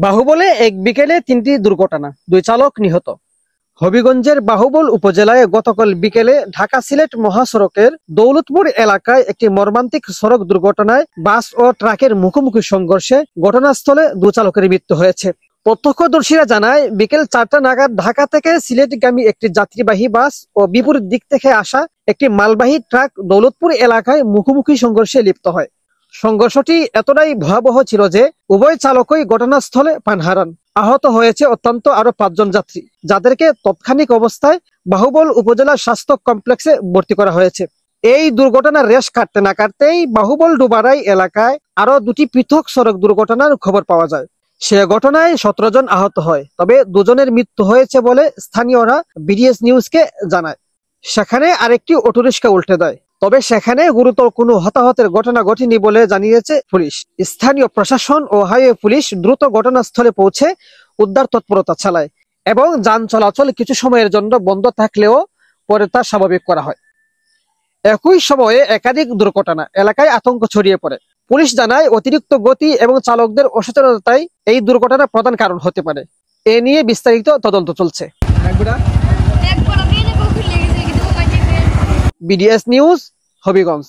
বাহুবলে এক বিকেলে 3টি দুর্ঘটনা, 2 চালক নিহত। হবিগঞ্জের বাহুবল উপজেলায় গতকাল বিকেলে ঢাকা সিলেট মহাসড়কের দৌলতপুর এলাকায় একটি মর্মান্তিক সড়ক দুর্ঘটনায় বাস ও ট্রাকের মুখোমুখি সংঘর্ষে ঘটনাস্থলে 2 চালকের মৃত্যু হয়েছে। প্রত্যক্ষদর্শীরা জানায়, বিকেল 4টা নাগাদ ঢাকা থেকে সিলেটগামী একটি যাত্রীবাহী বাস ও বিপরীত দিক থেকে আসা একটি মালবাহী ট্রাক দৌলতপুর এলাকায় মুখোমুখি সংঘর্ষে লিপ্ত হয়। সংঘর্ষটি এতটাই ভয়াবহ ছিল যে উভয় চালকই ঘটনাস্থলে প্রাণ হারান। আহত হয়েছে অত্যন্ত আরো 5 জন যাত্রী, যাদেরকে তাৎক্ষণিক অবস্থায় বাহুবল উপজেলা স্বাস্থ্য কমপ্লেক্সে ভর্তি করা হয়েছে। এই দুর্ঘটনার রেশ কাটতে না কাটতেই বাহুবল ডুবারাই এলাকায় আরো 2টি পৃথক সড়ক দুর্ঘটনার খবর পাওয়া যায়। সে ঘটনায় 17 জন আহত হয়, তবে 2 জনের মৃত্যু হয়েছে বলে স্থানীয়রা বিডিএস নিউজকে জানায়। সেখানে আরেকটি অটোরিক্সা উল্টে দেয়, তবে সেখানে গুরুতর কোনো হতাহতের ঘটনা ঘটেনি বলে জানিয়েছে পুলিশ। স্থানীয় প্রশাসন ও হাইওয়ে পুলিশ দ্রুত ঘটনাস্থলে পৌঁছে উদ্ধার তৎপরতা চালায় এবং যান চলাচল কিছু সময়ের জন্য বন্ধ থাকলেও পরে তা স্বাভাবিক করা হয়। একই সময়ে একাধিক দুর্ঘটনা এলাকায় আতঙ্ক ছড়িয়ে পড়ে। পুলিশ জানায়, অতিরিক্ত গতি এবং চালকদের অসচেতনতাই এই দুর্ঘটনার প্রধান কারণ হতে পারে। এ নিয়ে বিস্তারিত তদন্ত চলছে। BDS news, Habiganj.